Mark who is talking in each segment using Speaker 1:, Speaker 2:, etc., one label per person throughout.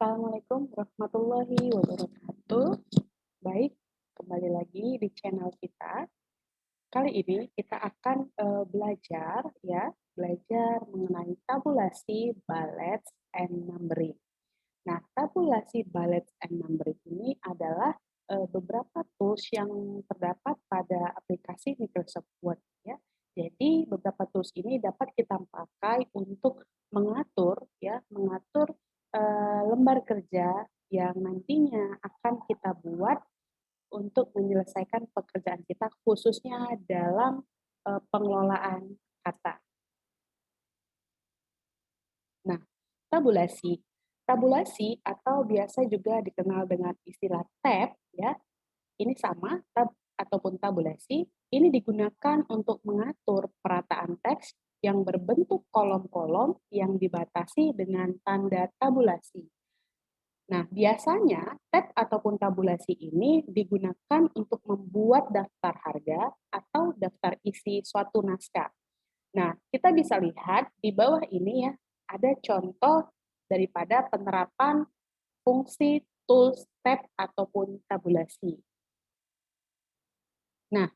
Speaker 1: Assalamualaikum warahmatullahi wabarakatuh. Baik, kembali lagi di channel kita. Kali ini kita akan belajar mengenai tabulasi, bullets, and numbering. Nah, tabulasi, bullets, and numbering ini adalah beberapa tools yang terdapat pada aplikasi Microsoft Word, ya. Jadi beberapa tools ini dapat kita pakai untuk mengatur lembar kerja yang nantinya akan kita buat untuk menyelesaikan pekerjaan kita, khususnya dalam pengelolaan kata. Nah, tabulasi. Tabulasi atau biasa juga dikenal dengan istilah tab, ya. Ini sama, tab ataupun tabulasi, ini digunakan untuk mengatur perataan teks yang berbentuk kolom-kolom yang dibatasi dengan tanda tabulasi. Nah, biasanya tab ataupun tabulasi ini digunakan untuk membuat daftar harga atau daftar isi suatu naskah. Nah, kita bisa lihat di bawah ini ya, ada contoh daripada penerapan fungsi tools tab ataupun tabulasi. Nah,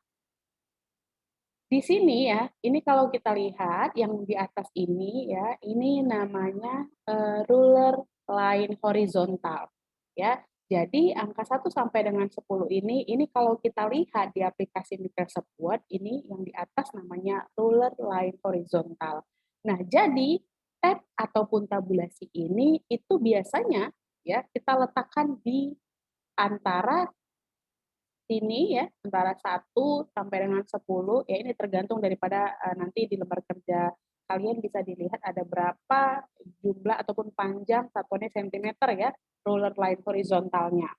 Speaker 1: di sini ya, ini kalau kita lihat yang di atas ini ya, ini namanya ruler line horizontal ya. Jadi angka 1 sampai dengan 10 ini kalau kita lihat di aplikasi Microsoft Word, ini yang di atas namanya ruler line horizontal. Nah, jadi tab ataupun tabulasi ini itu biasanya ya kita letakkan di antara sini ya, antara 1 sampai dengan 10, ya ini tergantung daripada nanti di lembar kerja kalian bisa dilihat ada berapa jumlah ataupun panjang satuannya sentimeter ya, ruler line horizontalnya.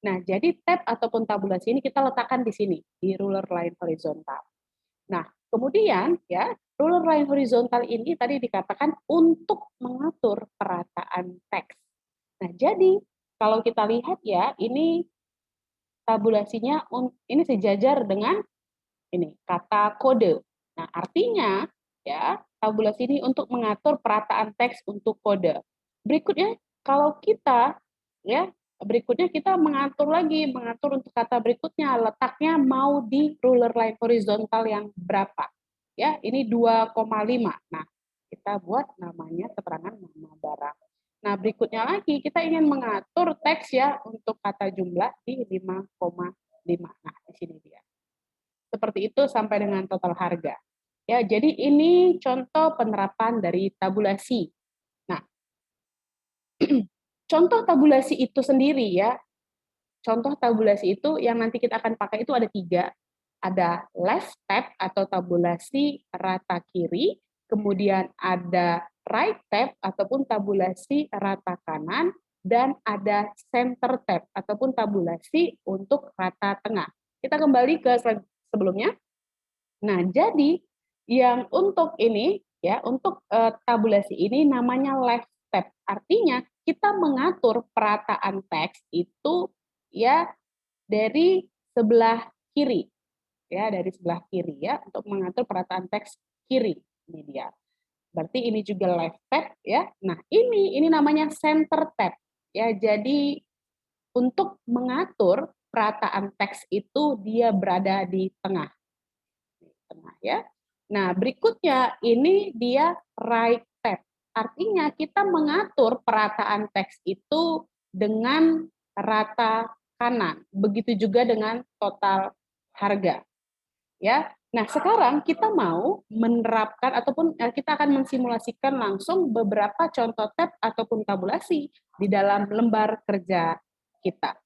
Speaker 1: Nah, jadi tab ataupun tabulasi ini kita letakkan di sini, di ruler line horizontal. Nah, kemudian ya, ruler line horizontal ini tadi dikatakan untuk mengatur perataan teks. Nah, jadi kalau kita lihat ya, ini tabulasinya ini sejajar dengan ini kata kode. Nah, artinya ya, tabulasi ini untuk mengatur perataan teks untuk kode. Berikutnya, kalau kita ya, berikutnya kita mengatur untuk kata berikutnya, letaknya mau di ruler line horizontal yang berapa? Ya, ini 2,5. Nah, kita buat namanya keterangan nama barang. Nah, berikutnya lagi kita ingin mengatur teks ya untuk kata jumlah di 5,5. Nah, di sini dia. Seperti itu sampai dengan total harga. Ya, jadi ini contoh penerapan dari tabulasi. Nah, contoh tabulasi itu sendiri ya. Contoh tabulasi itu yang nanti kita akan pakai itu ada 3. Ada left tab atau tabulasi rata kiri, kemudian ada right tab ataupun tabulasi rata kanan, dan ada center tab ataupun tabulasi untuk rata tengah. Kita kembali ke sebelumnya. Nah, jadi yang untuk ini ya, untuk tabulasi ini namanya left tab. Artinya kita mengatur perataan teks itu ya dari sebelah kiri. Ya, dari sebelah kiri ya untuk mengatur perataan teks kiri. Ini dia. Berarti ini juga left tab ya. Nah, ini namanya center tab. Ya, jadi untuk mengatur perataan teks itu dia berada di tengah. Tengah ya. Nah, berikutnya ini dia right tab. Artinya kita mengatur perataan teks itu dengan rata kanan. Begitu juga dengan total harga. Ya. Nah, sekarang kita mau menerapkan ataupun kita akan mensimulasikan langsung beberapa contoh tab ataupun tabulasi di dalam lembar kerja kita.